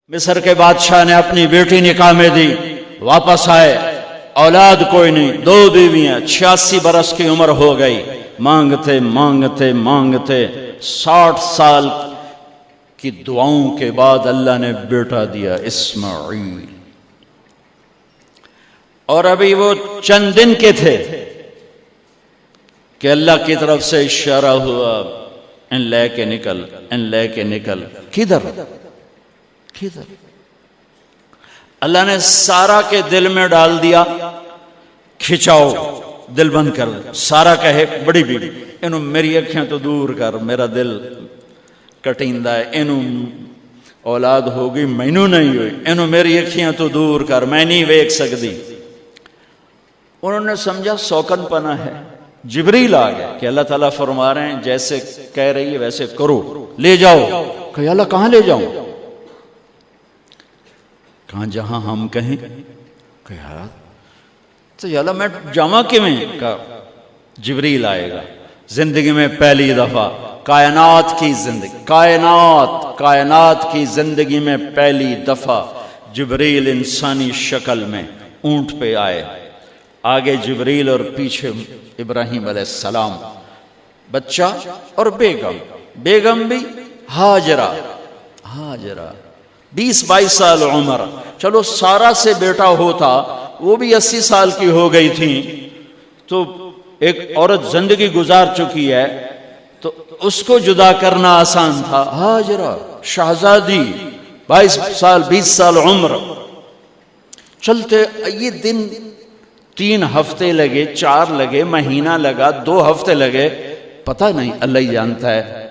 مصر کے بادشاہ نے اپنی بیٹی نکاح میں دی، واپس آئے، اولاد کوئی نہیں، 2 بیویاں، 86 برس کی عمر ہو گئی، مانگتے مانگتے مانگتے 60 سال کی دعاؤں کے بعد اللہ نے بیٹا دیا، اسماعیل۔ اور ابھی وہ چند دن کے تھے کہ اللہ کی طرف سے اشارہ ہوا، ان لے کے نکل، ان لے کے نکل۔ کدھر؟ اللہ نے سارا کے دل میں ڈال دیا، کھچاؤ، دل بند کر۔ سارا کہے بڑی بیوی، انہوں میری اکھیاں تو دور کر، میرا دل کٹیندہ ہے، انہوں اولاد ہوگی مینوں نہیں ہوئی، انہوں میری اکھیاں تو دور کر، میں نہیں ویکھ سکتی۔ انہوں نے سمجھا سوکن پنا ہے۔ جبریل آ گیا کہ اللہ تعالیٰ فرما رہے ہیں جیسے کہہ رہی ہے ویسے کرو، لے جاؤ۔ کہ اللہ کہاں لے جاؤں؟ کہاں جہاں ہم کہیں۔ کہ یار تو یا اللہ میں جامع کیویں؟ کہا جبریل آئے گا زندگی میں پہلی دفعہ، کائنات کی زندگی، کائنات کی زندگی میں پہلی دفعہ جبریل انسانی شکل میں اونٹ پہ آئے، آگے جبریل اور پیچھے ابراہیم علیہ السلام، بچہ اور بیگم بھی ہاجرہ 20-22 سال عمر۔ چلو سارا سے بیٹا ہوتا، وہ بھی 80 سال کی ہو گئی تھی، تو ایک عورت زندگی گزار چکی ہے تو اس کو جدا کرنا آسان تھا۔ ہاجرہ شہزادی 22 سال 20 سال عمر۔ چلتے یہ دن 3 ہفتے لگے، 4 لگے، مہینہ لگا، 2 ہفتے لگے، پتہ نہیں، اللہ ہی جانتا ہے۔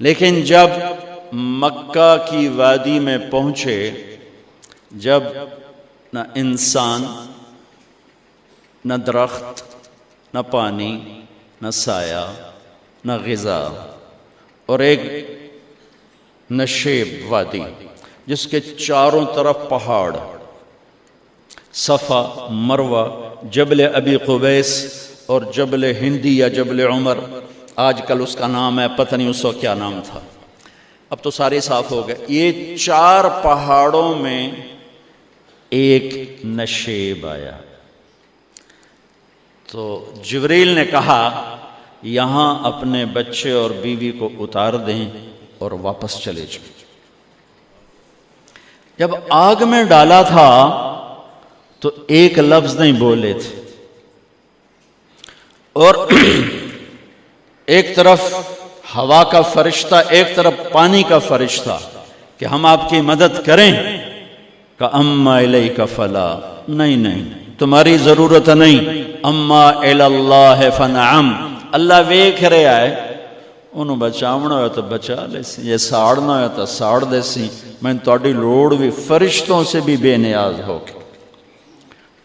لیکن جب مکہ کی وادی میں پہنچے، جب نہ انسان، نہ درخت، نہ پانی، نہ سایہ، نہ غذا، اور ایک نشیب وادی جس کے چاروں طرف پہاڑ، صفا، مروہ، جبل ابی قبیس اور جبل ہندی یا جبل عمر، آج کل اس کا نام ہے، پتہ نہیں اس وقت کیا نام تھا، اب تو سارے صاف ہو گئے۔ یہ 4 پہاڑوں میں ایک نشیب آیا، تو جبریل نے کہا یہاں اپنے بچے اور بیوی کو اتار دیں اور واپس چلے جائیں۔ جب آگ میں ڈالا تھا تو ایک لفظ نہیں بولے تھے، اور ایک طرف ہوا کا فرشتہ، ایک طرف پانی کا فرشتہ کہ ہم آپ کی مدد کریں، کہ اما الیک فلا، نہیں تمہاری ضرورت نہیں، اما اللہ فنعم، اللہ ویکھ رہا ہے، انہوں بچاونا ہویا تو بچا لے سی، یہ ساڑنا ہویا تو ساڑ دے سی، میں تہاڈی لوڑ بھی فرشتوں سے بھی بے نیاز ہو کے۔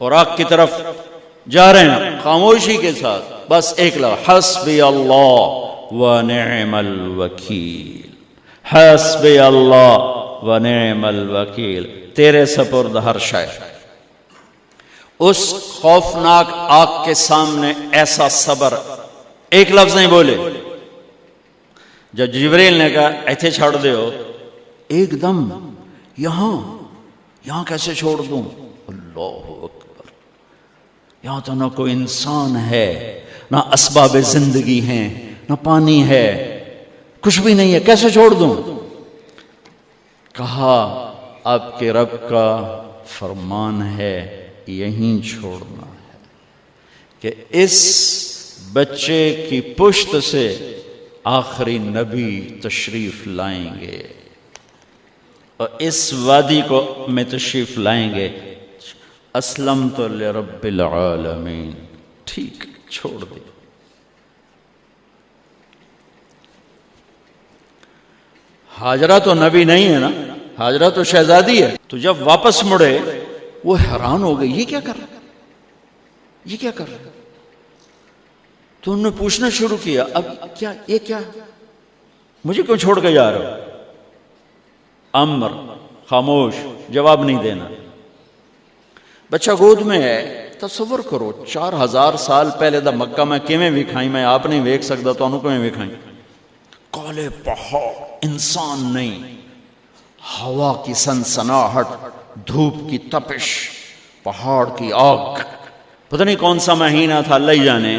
اور آگ کی طرف جا رہے ہیں خاموشی کے ساتھ، بس ایک لفظ، حسبی اللہ ونعم الوکیل، حسبی اللہ ونعم الوکیل، تیرے سپرد ہر شے۔ اس خوفناک آگ کے سامنے ایسا صبر، ایک لفظ نہیں بولے۔ جب جبریل نے کہا ایتھے چھوڑ دے ہو، ایک دم یہاں کیسے چھوڑ دوں؟ اللہ اکبر، یہاں تو نہ کوئی انسان ہے، نہ اسباب زندگی ہیں، نہ پانی ہے، کچھ بھی نہیں ہے، کیسے چھوڑ دوں؟ کہا آپ کے رب کا فرمان ہے یہیں چھوڑنا ہے، کہ اس بچے کی پشت سے آخری نبی تشریف لائیں گے اور اس وادی کو میں تشریف لائیں گے۔ اسلمت لرب العالمین، ٹھیک چھوڑ دے۔ ہاجرہ تو نبی نہیں ہے نا، ہاجرہ تو شہزادی ہے۔ تو جب واپس مڑے وہ حیران ہو گئی، یہ کیا کر رہا ہے، یہ کیا کر رہا ہے؟ تو انہوں نے پوچھنا شروع کیا، اب کیا، یہ کیا، مجھے کیوں چھوڑ کے جا رہا ہو؟ امر، خاموش، جواب نہیں دینا۔ بچہ گود میں ہے، تصور کرو 4000 سال پہلے دا مکہ میں کیویں وکھائی، میں آپ نہیں ویکھ سکتا تو انہوں کیویں وکھائی؟ کالے پہاڑ، انسان نہیں، ہوا کی سنسناہٹ، دھوپ کی تپش، پہاڑ کی آگ، پتہ نہیں کون سا مہینہ تھا اللہ ہی جانے،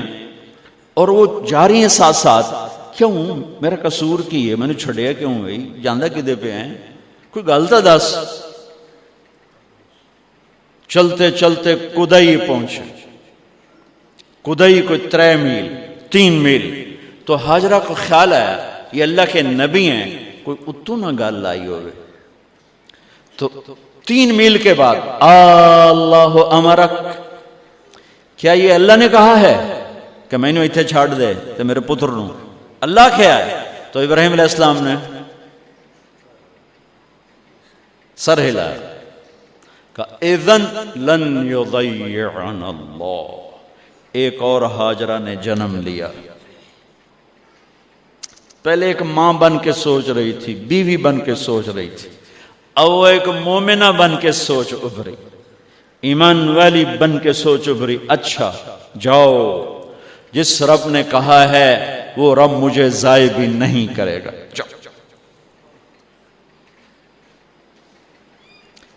اور وہ جاری ہیں ساتھ ساتھ. کیوں میرا قصور کی ہے، میں نے چھڑیا کیوں بھائی، جاندہ کدے پہ ہیں، کوئی غلطہ دس. چلتے چلتے کدئی پہنچے. کدئی کوئی 3 میل 3 میل. تو ہاجرہ کو خیال آیا یہ اللہ کے نبی ہیں، کوئی اتو نہ گال لائی ہوئے. تو 3 میل کے بعد اللہ امرک، کیا یہ اللہ نے کہا ہے کہ میں نے اتنے چھاڑ دے تو میرے پتر نو؟ اللہ کیا ہے؟ تو ابراہیم علیہ السلام نے سر ہلایا کہ اذن لن یضیعنا اللہ. ایک اور ہاجرہ نے جنم لیا. پہلے ایک ماں بن کے سوچ رہی تھی، بیوی بن کے سوچ رہی تھی، اب وہ ایک مومنہ بن کے سوچ ابھری، ایمان والی بن کے سوچ ابھری. اچھا جاؤ، جس رب نے کہا ہے وہ رب مجھے ضائع بھی نہیں کرے گا. جاؤ.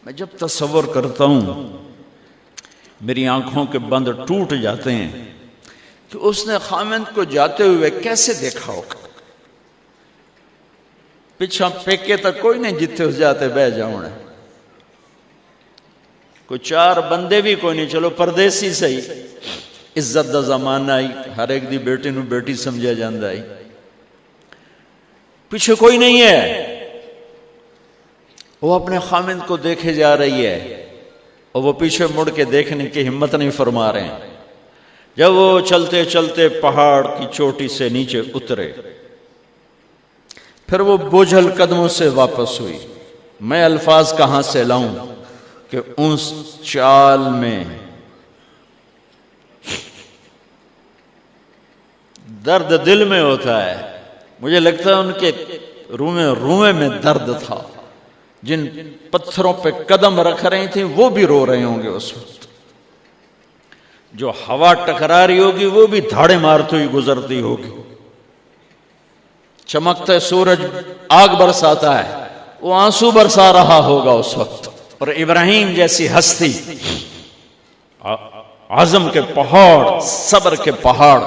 میں جب تصور کرتا ہوں میری آنکھوں کے بند ٹوٹ جاتے ہیں کہ اس نے خامند کو جاتے ہوئے کیسے دیکھا ہوگا. پچھا پیکے تک کوئی نہیں جتے اس جاتے بہ جاؤں، کوئی 4 بندے بھی کوئی نہیں، چلو پردیسی صحیح، عزت دا زمانہ آئی، ہر ایک دی بیٹی نو بیٹی سمجھا جاندہ آئی، پیچھے کوئی نہیں ہے. وہ اپنے خامند کو دیکھے جا رہی ہے اور وہ پیچھے مڑ کے دیکھنے کی ہمت نہیں فرما رہے ہیں. جب وہ چلتے چلتے پہاڑ کی چوٹی سے نیچے اترے، پھر وہ بوجھل قدموں سے واپس ہوئی. میں الفاظ کہاں سے لاؤں کہ اس چال میں درد دل میں ہوتا ہے. مجھے لگتا ہے ان کے روئے میں درد تھا. جن پتھروں پہ قدم رکھ رہی تھیں وہ بھی رو رہے ہوں گے اس وقت. جو ہوا ٹکرا رہی ہوگی وہ بھی دھاڑے مارتی ہوئی گزرتی ہوگی. چمکتا سورج آگ برساتا ہے، وہ آنسو برسا رہا ہوگا اس وقت. اور ابراہیم جیسی ہستی، عزم کے پہاڑ، صبر کے پہاڑ،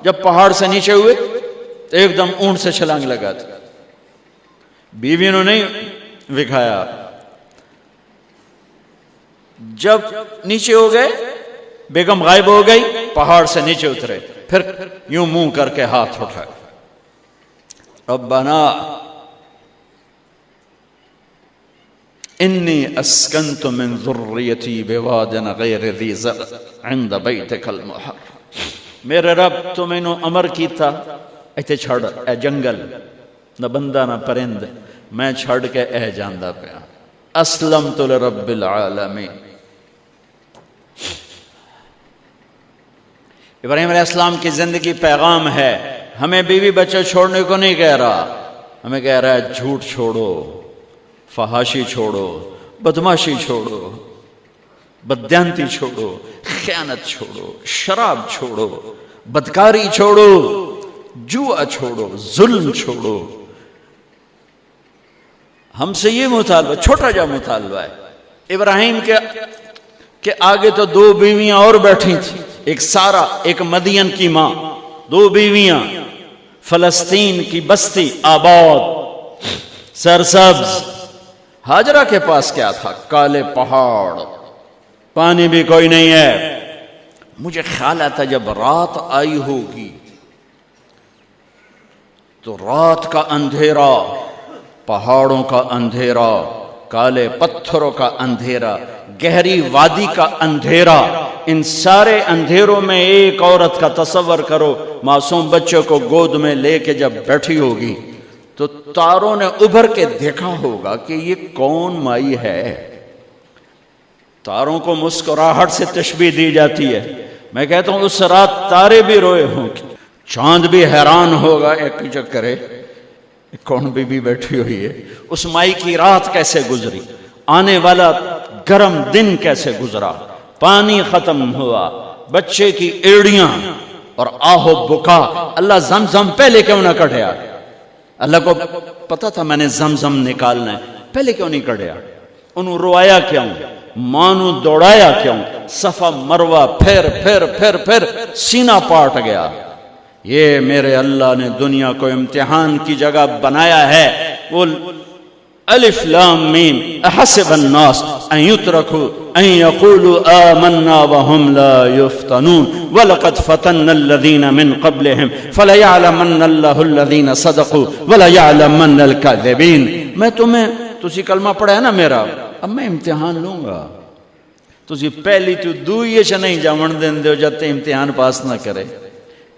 جب پہاڑ سے نیچے ہوئے تو ایک دم اونٹ سے چھلانگ لگا تھا. بیوی نے نہیں دکھایا. جب نیچے ہو گئے، بیگم غائب ہو گئی، پہاڑ سے نیچے اترے، پھر یوں منہ کر کے ہاتھ اٹھائے، ربنا انی اسکنت من ذریتی بواد غیر ذی زرع عند بیتک المحرم. میرے رب تو میں نے امر کیتا ایتھے چھڑ، اے جنگل، نہ بندہ نہ پرند، میں چھڑ کے اے جاندہ پیا. اسلمت لرب العالمین. ابراہیم علیہ السلام کی زندگی پیغام ہے. ہمیں بیوی بچے چھوڑنے کو نہیں کہہ رہا، ہمیں کہہ رہا ہے جھوٹ چھوڑو، فحاشی چھوڑو، بدماشی چھوڑو، بددیانتی چھوڑو، خیانت چھوڑو، شراب چھوڑو، بدکاری چھوڑو، جوا چھوڑو، ظلم چھوڑو. ہم سے یہ مطالبہ، چھوٹا جا مطالبہ ہے. ابراہیم کے آگے تو 2 بیویاں اور بیٹھی تھیں، ایک سارا، ایک مدین کی ماں، 2 بیویاں. فلسطین کی بستی آباد، سرسبز. ہاجرہ کے پاس کیا تھا؟ کالے پہاڑ، پانی بھی کوئی نہیں ہے. مجھے خیال آتا جب رات آئی ہوگی تو رات کا اندھیرا، پہاڑوں کا اندھیرا، کالے پتھروں کا اندھیرا، گہری وادی کا اندھیرا، ان سارے اندھیروں میں ایک عورت کا تصور کرو، معصوم بچے کو گود میں لے کے جب بیٹھی ہوگی تو تاروں نے ابھر کے دیکھا ہوگا کہ یہ کون مائی ہے. تاروں کو مسکراہٹ سے تشبیہ دی جاتی ہے. میں کہتا ہوں اس رات تارے بھی روئے ہوں گے، چاند بھی حیران ہوگا، ایک چکرے کون بی بی بیٹھی ہوئی ہے، اس مائی کی رات کیسے گزری، آنے والا گرم دن کیسے گزرا، پانی ختم ہوا، بچے کی ایڑیاں اور آہو بکا. اللہ زمزم پہلے کیوں نہ کٹیا؟ اللہ کو پتا تھا میں نے زمزم نکالنا ہے. پہلے کیوں نہیں کڑیا؟ انہوں روایا کیوں؟ مانو دوڑایا کیوں؟ صفا مروہ پھر پھر پھر پھر سینہ پاٹ گیا۔ یہ میرے اللہ نے دنیا کو امتحان کی جگہ بنایا ہے۔ وہ الف لام میم احسب الناس ان يتركوا ان يقولوا آمنا وهم لا يفتنون ولقد فتنا الذين من قبلهم فليعلمن الله الذين صدقوا وليعلمن الكاذبين۔ میں تسی کلمہ پڑھا ہے نا میرا، اب میں امتحان لوں گا۔ تسی پہلی تو دوئی چ نہیں جاون دین دیو جب تے امتحان پاس نہ کرے۔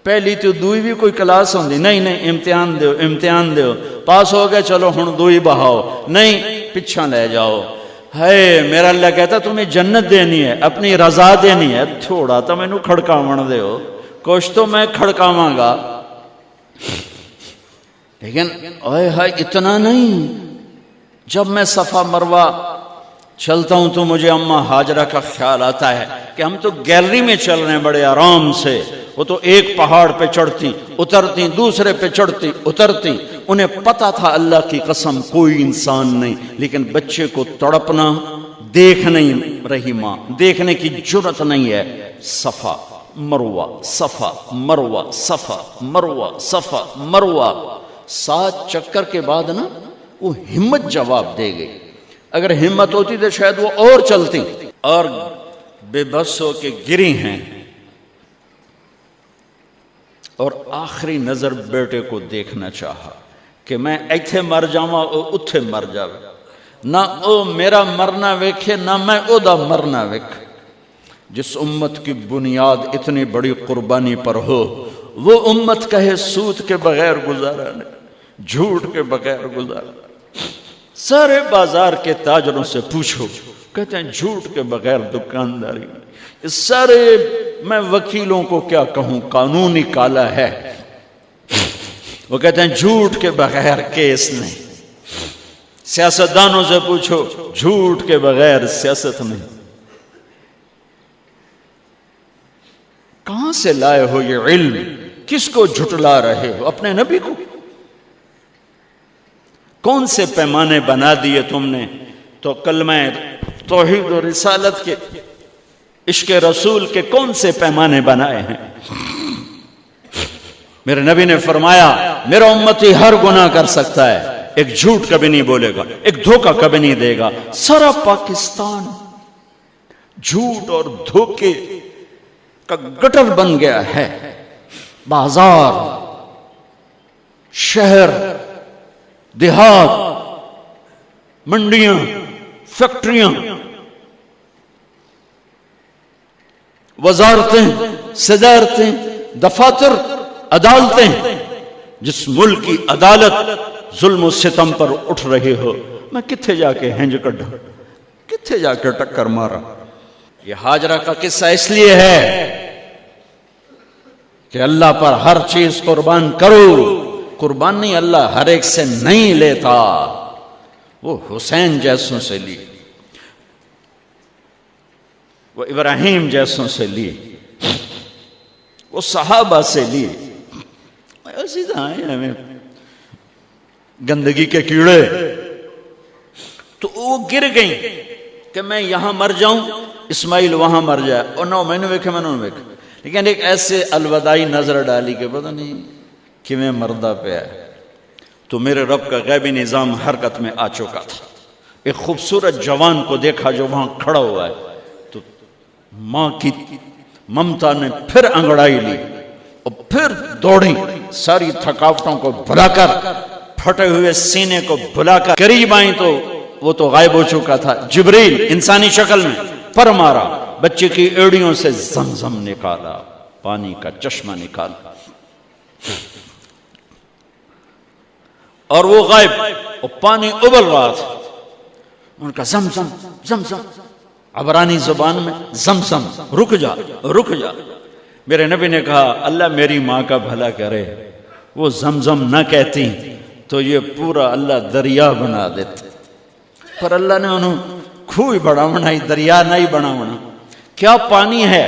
پہلی تو دوئی بھی کوئی کلاس ہوندی نہیں، امتحان دیو امتحان دیو، پاس ہو گئے چلو ہن دوئی بہاؤ، نہیں پچھا لے جاؤ۔ ہے میرا اللہ کہتا تمہیں جنت دینی ہے، اپنی رضا دینی ہے، تھوڑا تو میں نو کھڑکاون دیو، کچھ تو میں کھڑکاواں گا، لیکن اوئے ہائے اتنا نہیں۔ جب میں صفا مروہ چلتا ہوں تو مجھے اماں ہاجرہ کا خیال آتا ہے کہ ہم تو گیلری میں چل رہے ہیں بڑے آرام سے، وہ تو ایک پہاڑ پہ چڑھتی اترتی، دوسرے پہ چڑھتی اترتی، انہیں پتا تھا اللہ کی قسم کوئی انسان نہیں، لیکن بچے کو تڑپنا دیکھ نہیں رہی ماں، دیکھنے کی جرت نہیں ہے۔ صفا مروہ صفا مروہ صفا مروہ صفا مروہ، 7 چکر کے بعد نا وہ ہمت جواب دے گئی۔ اگر ہمت ہوتی تو شاید وہ اور چلتی، اور بے بس ہو کے گری ہیں، اور آخری نظر بیٹے کو دیکھنا چاہا کہ میں ایتھے مر جاواں او اتھے مر جاوے، نہ او میرا مرنا ویکھے نہ میں او دا مرنا ویکھ۔ جس امت کی بنیاد اتنی بڑی قربانی پر ہو، وہ امت کہے سود کے بغیر گزارا نہیں، جھوٹ کے بغیر گزارا۔ سارے بازار کے تاجروں سے پوچھو، کہتے ہیں جھوٹ کے بغیر دکانداری۔ اس سارے میں وکیلوں کو کیا کہوں، قانون ہی کالا ہے، وہ کہتے ہیں جھوٹ کے بغیر کیس نہیں۔ سیاستدانوں سے پوچھو، جھوٹ کے بغیر سیاست نہیں۔ کہاں سے لائے ہو یہ علم؟ کس کو جھٹلا رہے ہو؟ اپنے نبی کو؟ کون سے پیمانے بنا دیے تم نے؟ تو کلمہ توحید و رسالت کے، عشق رسول کے کون سے پیمانے بنائے ہیں؟ میرے نبی نے فرمایا میرا امتی ہر گناہ کر سکتا ہے، ایک جھوٹ کبھی نہیں بولے گا، ایک دھوکہ کبھی نہیں دے گا۔ سارا پاکستان جھوٹ اور دھوکے کا گٹر بن گیا ہے۔ بازار، شہر، دیہات، منڈیاں، فیکٹریاں، وزارتیں، صدارتیں، دفاتر، عدالتیں، جس ملک کی عدالت ظلم و ستم پر اٹھ رہے ہو، میں کتھے جا کے ہنج کڈھا، کتھے جا کے ٹکر مارا۔ یہ ہاجرہ کا قصہ اس لیے ہے کہ اللہ پر ہر چیز قربان کرو۔ قربان نہیں، اللہ ہر ایک سے نہیں لیتا، وہ حسین جیسوں سے لی، وہ ابراہیم جیسوں سے لی، وہ صحابہ سے لی۔ ایسی ہمیں گندگی کے کیڑے، تو وہ گر گئیں کہ میں یہاں مر جاؤں، اسماعیل وہاں مر جائے، اور نو میں نے ویکھے میں نے ویکھے، لیکن ایک ایسے الوداعی نظر ڈالی کہ پتہ نہیں کہ میں مردہ پہ ہے، تو میرے رب کا غیبی نظام حرکت میں آ چکا تھا۔ ایک خوبصورت جوان کو دیکھا جو وہاں کھڑا ہوا ہے، تو ماں کی ممتا نے پھر انگڑائی لی اور پھر دوڑی، ساری تھکاوٹوں کو بھلا کر، پھٹے ہوئے سینے کو بھلا کر قریب آئیں تو وہ تو غائب ہو چکا تھا۔ جبریل انسانی شکل میں پر مارا، بچے کی ایڑیوں سے زمزم نکالا، پانی کا چشمہ نکالا، اور وہ غائب، اور پانی ابل رہا تھا۔ ان کا زمزم زمزم، عبرانی زبان میں زمزم، رک جا رک جا۔ میرے نبی نے کہا اللہ میری ماں کا بھلا کرے، وہ زمزم نہ کہتی تو یہ پورا اللہ دریا بنا دیتے، پر اللہ نے انہوں کھوئی بڑھاونا ہی دریا نہیں بناونا۔ کیا پانی ہے؟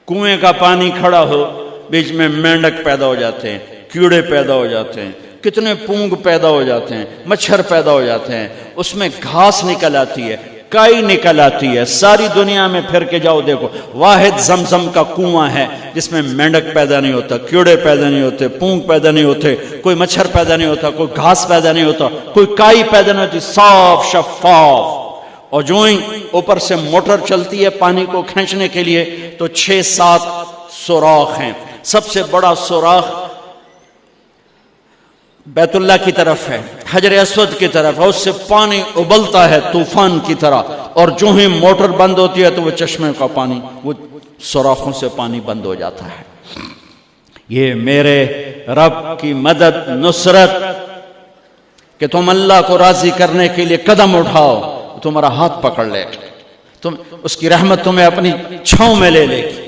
کنویں کا پانی کھڑا ہو، بیچ میں مینڈک پیدا ہو جاتے ہیں، کیڑے پیدا ہو جاتے ہیں، کتنے پونگ پیدا ہو جاتے ہیں، مچھر پیدا ہو جاتے ہیں، اس میں گھاس نکل آتی ہے، کائی نکل آتی ہے، ساری دنیا میں پھر کے جاؤ دیکھو، واحد زمزم کا کنواں ہے جس میں مینڈک پیدا نہیں ہوتا، کیڑے پیدا نہیں ہوتے، پونگ پیدا نہیں ہوتے، کوئی مچھر پیدا نہیں ہوتا، کوئی گھاس پیدا نہیں ہوتا، کوئی کائی پیدا نہیں ہوتی، صاف شفاف. اور جو ہی اوپر سے موٹر چلتی ہے پانی کو کھینچنے کے لیے تو 6-7 سوراخ ہیں. سب سے بڑا سوراخ بیت اللہ کی طرف ہے، حجر اسود کی طرف ہے، اس سے پانی ابلتا ہے طوفان کی طرح، اور جو ہی موٹر بند ہوتی ہے تو وہ چشمے کا پانی، وہ سوراخوں سے پانی بند ہو جاتا ہے. یہ میرے رب کی مدد، نصرت، کہ تم اللہ کو راضی کرنے کے لیے قدم اٹھاؤ، تمہارا ہاتھ پکڑ لے، تم اس کی رحمت تمہیں اپنی چھاؤں میں لے لے گی.